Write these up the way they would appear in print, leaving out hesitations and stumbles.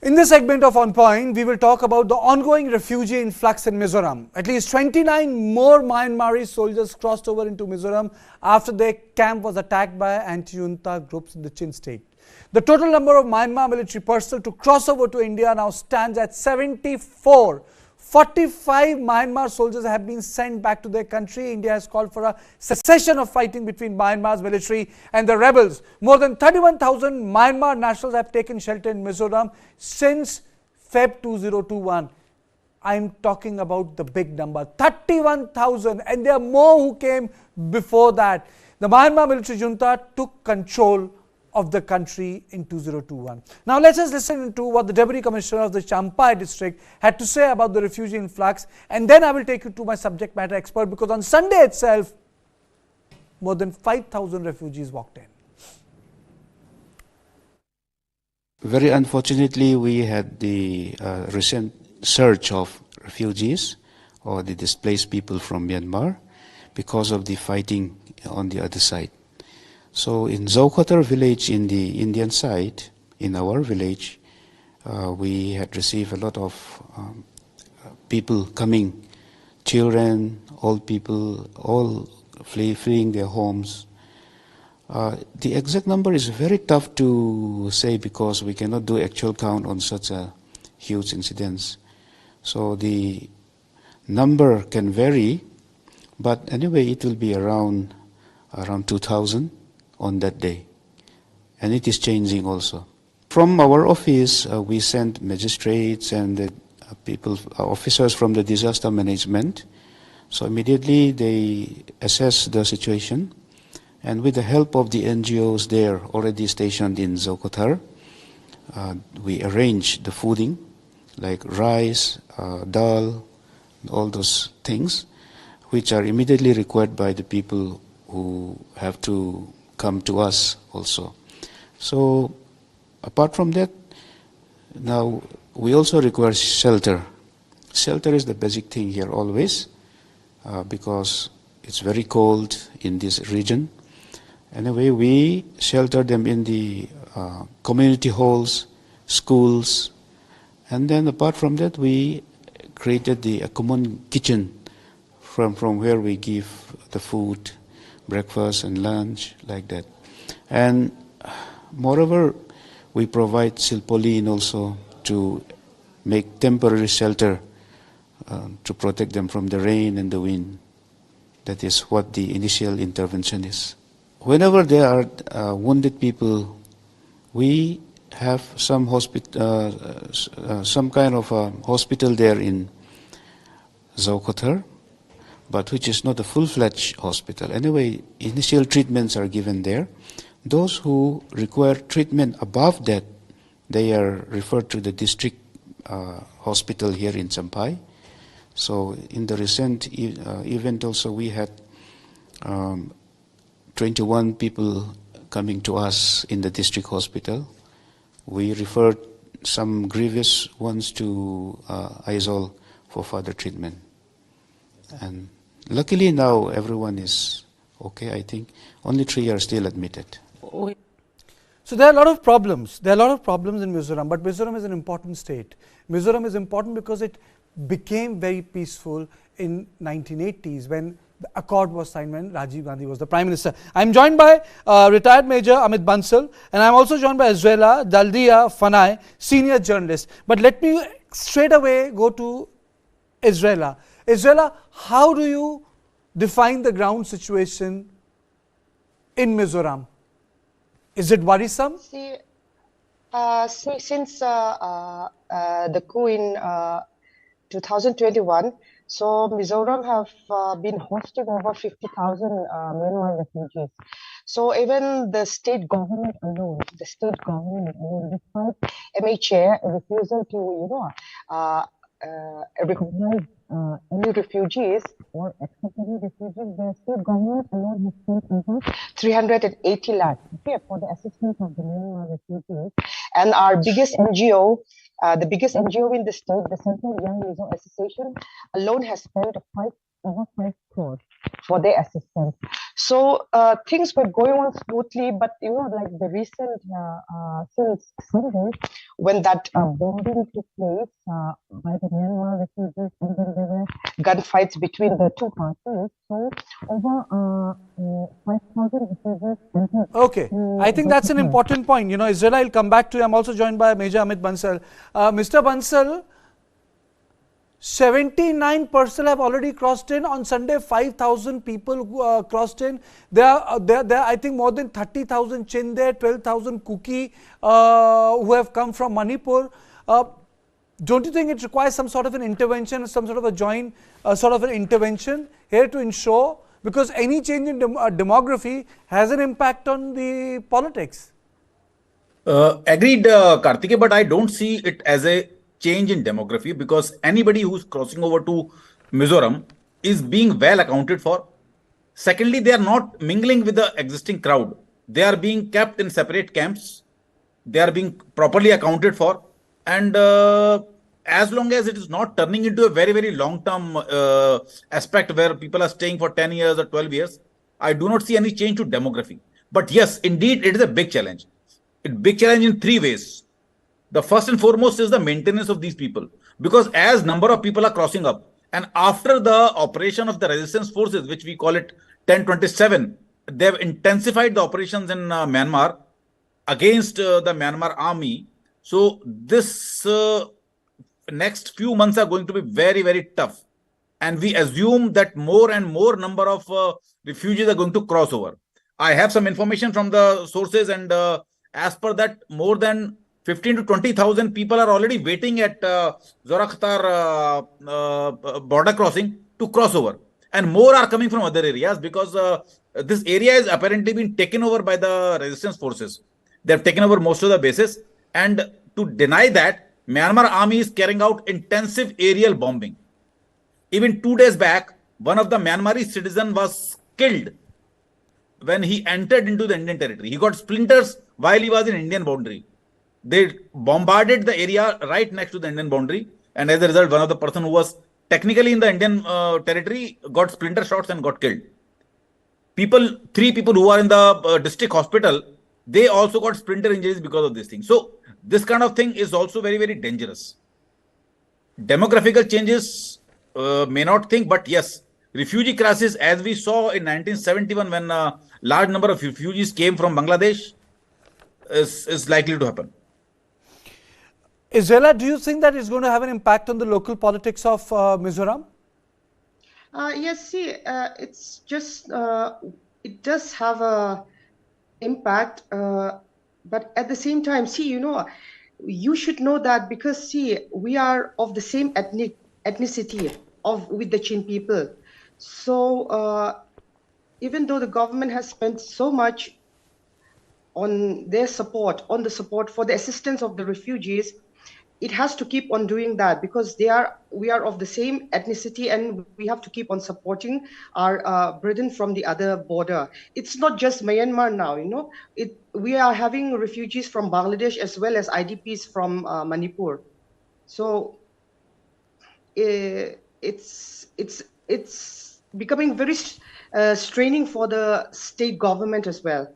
In this segment of On Point, we will talk about the ongoing refugee influx in Mizoram. At least 29 more Myanmari soldiers crossed over into Mizoram after their camp was attacked by anti-junta groups in the Chin state. The total number of Myanmar military personnel to cross over to India now stands at 74. 45 Myanmar soldiers have been sent back to their country. India has called for a cessation of fighting between Myanmar's military and the rebels. More than 31,000 Myanmar nationals have taken shelter in Mizoram since Feb 2021. I'm talking about the big number, 31,000, and there are more who came before that. The Myanmar military junta took control of the country in 2021. Now let us listen to what the Deputy Commissioner of the Champai district had to say about the refugee influx, and then I will take you to my subject matter expert, because on Sunday itself, more than 5,000 refugees walked in. Very unfortunately, we had the recent surge of refugees or the displaced people from Myanmar because of the fighting on the other side. So in Zokotar village in the Indian side, in our village, we had received a lot of people coming, children, old people, all fleeing their homes. The exact number is very tough to say because we cannot do actual count on such a huge incidence. So the number can vary, but anyway, it will be around 2,000 on that day, and it is changing also. From our office, we sent magistrates and the officers from the disaster management. So immediately they assess the situation, and with the help of the NGOs there already stationed in Zokotar, we arrange the fooding like rice, dal, all those things which are immediately required by the people who have to come to us also. So apart from that, now we also require shelter. Shelter is the basic thing here always, because it's very cold in this region. Anyway, we shelter them in the community halls, schools, and then apart from that, we created a common kitchen from where we give the food, breakfast and lunch, like that. And moreover, we provide silpoline also to make temporary shelter to protect them from the rain and the wind. That is what the initial intervention is. Whenever there are wounded people, we have some kind of a hospital there in Zokotar, but which is not a full-fledged hospital. Anyway, initial treatments are given there. Those who require treatment above that, they are referred to the district hospital here in Champai. So in the recent event also, we had 21 people coming to us in the district hospital. We referred some grievous ones to Aizawl for further treatment. And luckily now everyone is okay, I think. Only 3 are still admitted. So there are a lot of problems. There are a lot of problems in Mizoram, but Mizoram is an important state. Mizoram is important because it became very peaceful in 1980s when the accord was signed when Rajiv Gandhi was the Prime Minister. I am joined by retired Major Amit Bansal, and I am also joined by Israela Daldia Fanai, senior journalist. But let me straight away go to Israela. Israela, how do you define the ground situation in Mizoram? Is it worrisome? Since the coup in 2021, so Mizoram have been hosting over 50,000 Myanmar refugees. So even the state government alone, despite MHA refusal to recognize any refugees or accept any refugees, the state government alone has spent over 380 lakhs for the assistance of the Myanmar refugees. And our biggest NGO, the biggest NGO in the state, the Central Young Mizo Association, alone has spent over 5 crores. for their assistance. So things were going on smoothly, but like the recent since Sunday, when that bombing took place by the Myanmar refugees, and then there were gunfights between the two parties. So over 5,000 refugees entered. Okay, I think that's an important point. Israel, I'll come back to you. I'm also joined by Major Amit Bansal. Mr. Bansal, 79 personnel have already crossed in. On Sunday, 5,000 people crossed in. There are, I think, more than 30,000 Chin there, 12,000 Kuki who have come from Manipur. Don't you think it requires some sort of an intervention, some sort of a joint sort of an intervention here to ensure, because any change in demography has an impact on the politics? Agreed, Kartike, but I don't see it as a change in demography, because anybody who's crossing over to Mizoram is being well accounted for. Secondly, they are not mingling with the existing crowd. They are being kept in separate camps. They are being properly accounted for. And as long as it is not turning into a very, very long-term aspect where people are staying for 10 years or 12 years, I do not see any change to demography. But yes, indeed, it is a big challenge. It's a big challenge in three ways. The first and foremost is the maintenance of these people, because as number of people are crossing up, and after the operation of the resistance forces, which we call it 1027, they've intensified the operations in Myanmar against the Myanmar army. So this next few months are going to be very, very tough. And we assume that more and more number of refugees are going to cross over. I have some information from the sources, and as per that, more than 15 to 20,000 people are already waiting at Zorakhatar border crossing to cross over. And more are coming from other areas, because this area is apparently been taken over by the resistance forces. They have taken over most of the bases. And to deny that, Myanmar army is carrying out intensive aerial bombing. Even 2 days back, one of the Myanmari citizens was killed when he entered into the Indian territory. He got splinters while he was in Indian boundary. They bombarded the area right next to the Indian boundary, and as a result, one of the person who was technically in the Indian territory got splinter shots and got killed. Three people who are in the district hospital, they also got splinter injuries because of this thing. So this kind of thing is also very, very dangerous. Demographical changes may not think, but yes, refugee crisis, as we saw in 1971 when a large number of refugees came from Bangladesh, is likely to happen. Israela, do you think that it's going to have an impact on the local politics of Mizoram? Yes, see, it's just, it does have a impact, but at the same time, see, you should know that, because see, we are of the same ethnicity with the Chin people. So even though the government has spent so much on their support, on the support for the assistance of the refugees, it has to keep on doing that, because we are of the same ethnicity, and we have to keep on supporting our brethren from the other border. It's not just Myanmar now, we are having refugees from Bangladesh as well as IDPs from Manipur. So it's becoming very straining for the state government as well.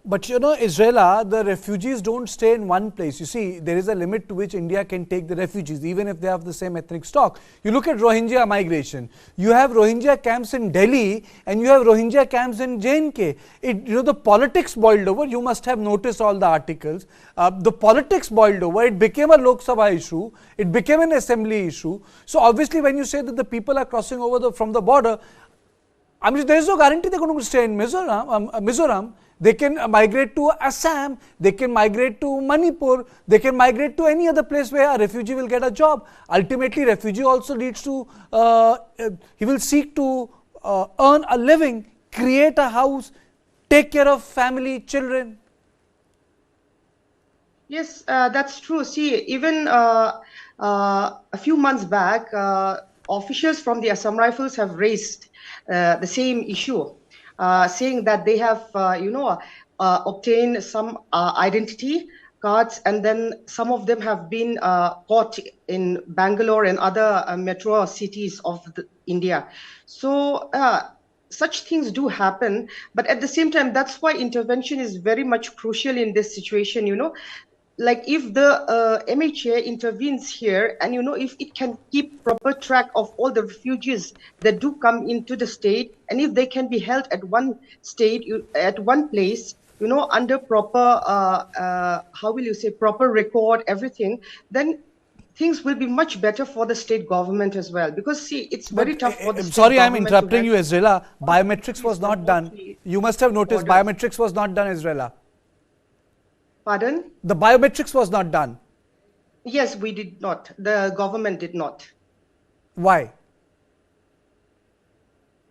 But Israela, the refugees don't stay in one place. You see, there is a limit to which India can take the refugees, even if they have the same ethnic stock. You look at Rohingya migration. You have Rohingya camps in Delhi, and you have Rohingya camps in J&K. The politics boiled over. You must have noticed all the articles. The politics boiled over. It became a Lok Sabha issue. It became an assembly issue. So obviously, when you say that the people are crossing over from the border, I mean, there is no guarantee they're going to stay in Mizoram. They can migrate to Assam, they can migrate to Manipur, they can migrate to any other place where a refugee will get a job. Ultimately, refugee also leads to, he will seek to earn a living, create a house, take care of family, children. Yes, that's true. See, even a few months back, officials from the Assam Rifles have raised the same issue. Saying that they have, obtained some identity cards, and then some of them have been caught in Bangalore and other metro cities of India. So such things do happen, but at the same time, that's why intervention is very much crucial in this situation, like if the MHA intervenes here, and if it can keep proper track of all the refugees that do come into the state, and if they can be held at one state, at one place, under proper how will you say, proper record, everything, then things will be much better for the state government as well. Because see, it's very tough for the state sorry, I'm government to interrupting you, have Israela. Biometrics was not done. You must have noticed borders. biometrics was not done, Israela. Pardon? The biometrics was not done. Yes, we did not. The government did not. Why?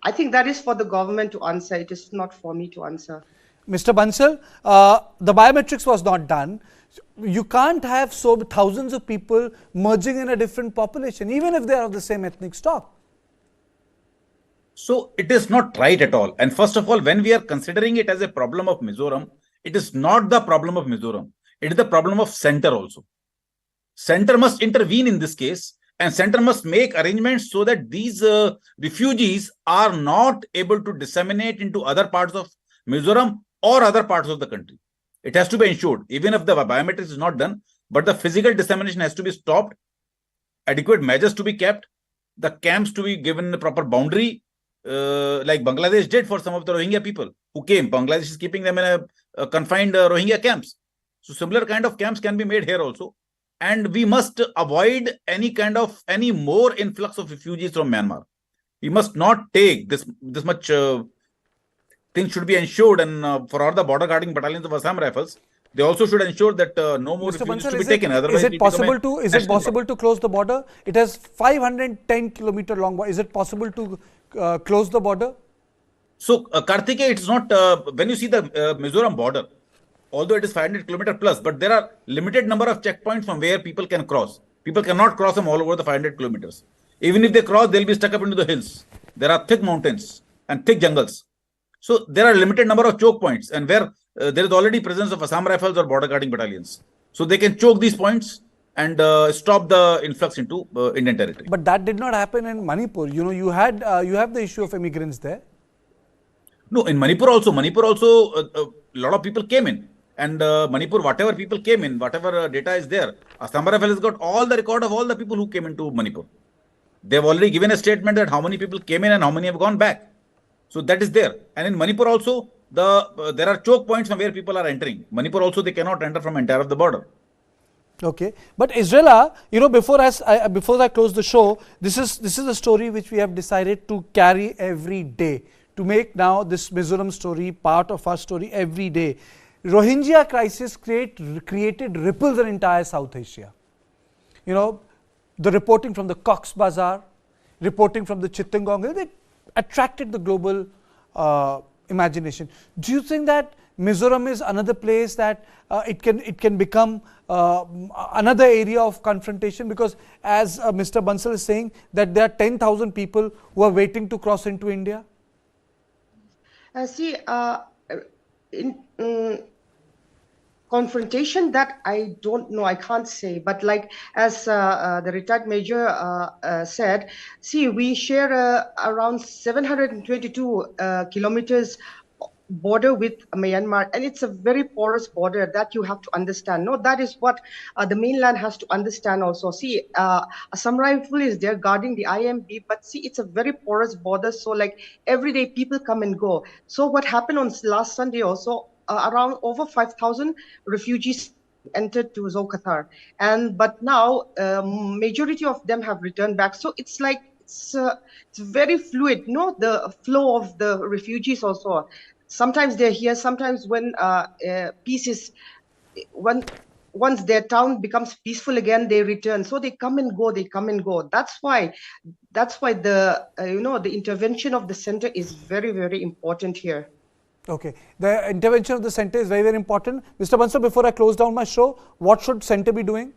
I think that is for the government to answer. It is not for me to answer. Mr. Bansal, the biometrics was not done. You can't have thousands of people merging in a different population, even if they are of the same ethnic stock. So it is not right at all. And first of all, when we are considering it as a problem of Mizoram, it is not the problem of Mizoram. It is the problem of center also. Center must intervene in this case, and center must make arrangements so that these refugees are not able to disseminate into other parts of Mizoram or other parts of the country. It has to be ensured, even if the biometrics is not done, but the physical dissemination has to be stopped, adequate measures to be kept, the camps to be given a proper boundary, like Bangladesh did for some of the Rohingya people who came. Bangladesh is keeping them in a confined Rohingya camps. So similar kind of camps can be made here also. And we must avoid any more influx of refugees from Myanmar. We must not take this much things should be ensured, and for all the border guarding battalions of Assam Rifles, they also should ensure that no more Mr. refugees Bansal, to be taken. Otherwise, is it possible to close the border? It has 510-kilometer long border. Is it possible to close the border? So, Karthikeya, it's not, when you see the Mizoram border, although it is 500-kilometer plus, but there are limited number of checkpoints from where people can cross. People cannot cross them all over the 500 kilometers. Even if they cross, they'll be stuck up into the hills. There are thick mountains and thick jungles. So there are limited number of choke points, and where there is already presence of Assam Rifles or border guarding battalions. So they can choke these points and stop the influx into Indian territory. But that did not happen in Manipur. You have the issue of immigrants there. No, in Manipur also a lot of people came in. And Manipur, whatever people came in, whatever data is there, Assam Rifle has got all the record of all the people who came into Manipur. They have already given a statement that how many people came in and how many have gone back. So that is there. And in Manipur also, there are choke points from where people are entering. Manipur also, they cannot enter from entire of the border. Okay, but Israela, before I close the show, this is a story which we have decided to carry every day, to make now this Mizoram story part of our story every day. Rohingya crisis created ripples in entire South Asia. The reporting from the Cox's Bazar, reporting from the Chittagong, they attracted the global imagination. Do you think that Mizoram is another place that it can become another area of confrontation? Because as Mr. Bansal is saying, that there are 10,000 people who are waiting to cross into India. Confrontation, that I don't know, I can't say, but like as the retired major said, see, we share around 722 kilometers border with Myanmar, and it's a very porous border that you have to understand. No, that is what the mainland has to understand also. See, Assam Rifle is there guarding the IMB, but see, it's a very porous border, so like every day people come and go. So what happened on last Sunday also, around over 5,000 refugees entered to Zolkathar, but now majority of them have returned back. So it's like it's very fluid, the flow of the refugees also. Sometimes they're here, sometimes when peace is, once their town becomes peaceful again, they return. So they come and go, That's why the the intervention of the center is very, very important here. Okay, the intervention of the center is very, very important. Mr. Bansal, before I close down my show, what should center be doing?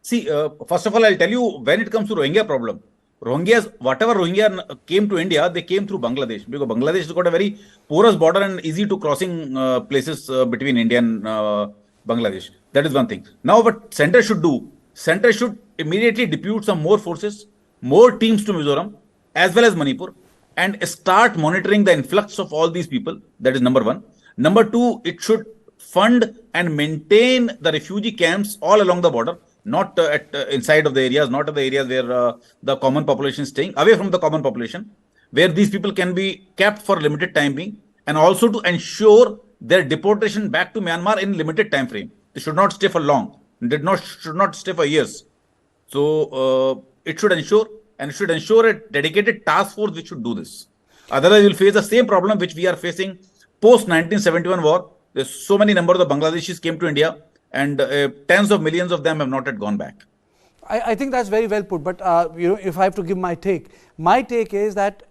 See, first of all, I'll tell you, when it comes to Rohingya problem, whatever Rohingya came to India, they came through Bangladesh, because Bangladesh has got a very porous border and easy to crossing places between India and Bangladesh. That is one thing. Now, what center should do, center should immediately depute some more forces, more teams to Mizoram, as well as Manipur, and start monitoring the influx of all these people. That is number one. Number two, it should fund and maintain the refugee camps all along the border, not inside of the areas, not at the areas where the common population is staying, away from the common population, where these people can be kept for limited time being, and also to ensure their deportation back to Myanmar in limited time frame. They should not stay for long. Should not stay for years. So it should ensure, and it should ensure a dedicated task force which should do this. Otherwise, you'll face the same problem which we are facing post 1971 war. There's so many numbers of Bangladeshis came to India, and tens of millions of them have not yet gone back. I think that's very well put. But if I have to give my take is that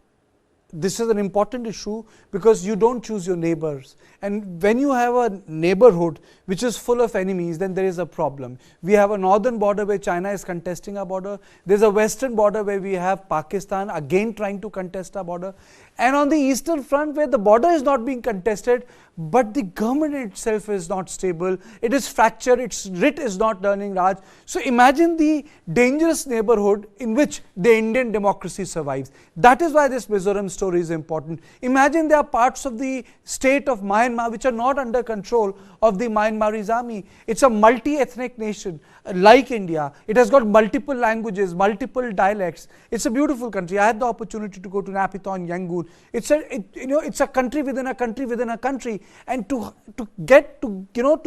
this is an important issue because you don't choose your neighbors. And when you have a neighborhood which is full of enemies, then there is a problem. We have a northern border where China is contesting our border. There's a western border where we have Pakistan again trying to contest our border. And on the eastern front where the border is not being contested, but the government itself is not stable. It is fractured. Its writ is not turning Raj. So imagine the dangerous neighborhood in which the Indian democracy survives. That is why this Mizoram story is important. Imagine there are parts of the state of Myanmar which are not under control of the Myanmarese army. It's a multi-ethnic nation like India. It has got multiple languages, multiple dialects. It's a beautiful country. I had the opportunity to go to Napithon, Yangon. It's a country within a country within a country. And to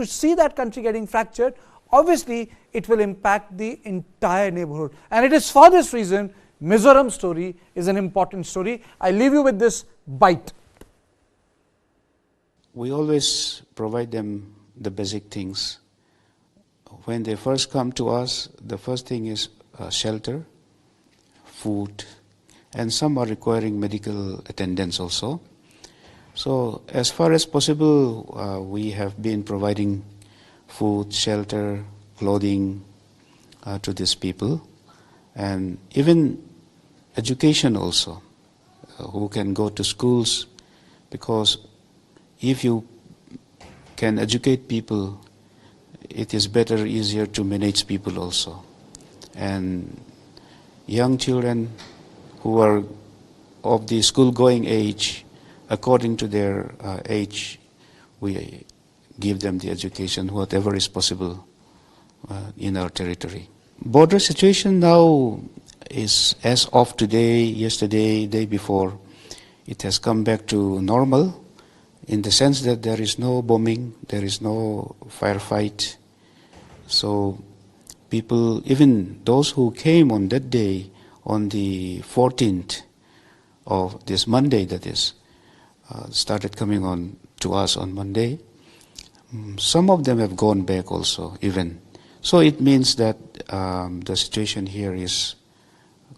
see that country getting fractured, obviously it will impact the entire neighborhood. And it is for this reason Mizoram story is an important story. I leave you with this bite. We always provide them the basic things. When they first come to us, the first thing is shelter, food, and some are requiring medical attendance also. So as far as possible, we have been providing food, shelter, clothing to these people, and even education also, who can go to schools, because if you can educate people, it is better, easier to manage people also. And young children who are of the school-going age, according to their age, we give them the education, whatever is possible in our territory. Border situation now is, as of today, yesterday, day before, it has come back to normal in the sense that there is no bombing, there is no firefight. So people, even those who came on that day, on the 14th of this Monday, that is, started coming on to us on Monday. Some of them have gone back also, even. So it means that the situation here is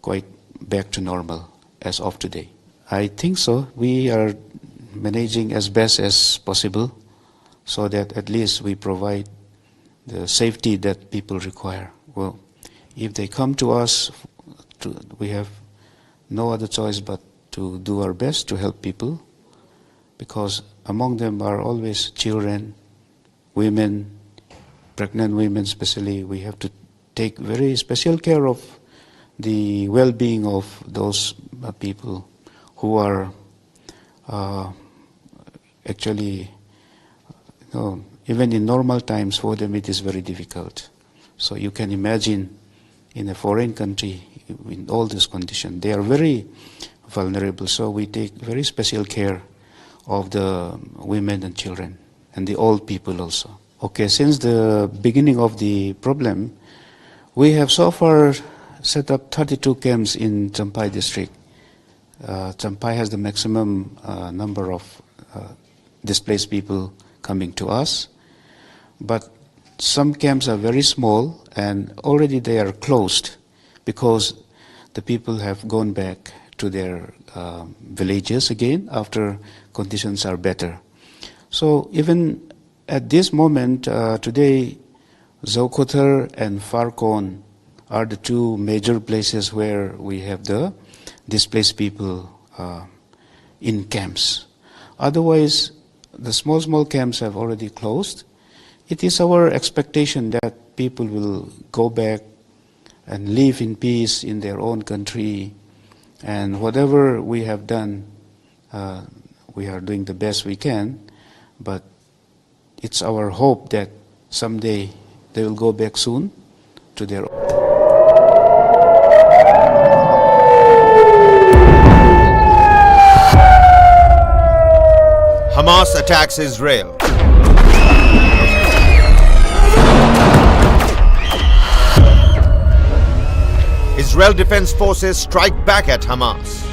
quite back to normal as of today. I think so. We are managing as best as possible so that at least we provide the safety that people require. Well, if they come to us, we have no other choice but to do our best to help people, because among them are always children, women, pregnant women especially. We have to take very special care of the well-being of those people who are actually, even in normal times for them it is very difficult. So you can imagine in a foreign country in all these conditions, they are very vulnerable. So we take very special care of the women and children and the old people also. Okay, since the beginning of the problem, we have so far set up 32 camps in Champhai district. Champhai has the maximum number of displaced people coming to us, but some camps are very small and already they are closed because the people have gone back to their villages again after conditions are better. So even at this moment, today, Zaukothar and Farkon are the two major places where we have the displaced people in camps. Otherwise, the small camps have already closed. It is our expectation that people will go back and live in peace in their own country And whatever we have done, we are doing the best we can, but it's our hope that someday they will go back soon to their Hamas attacks Israel. Israel Defense Forces strike back at Hamas.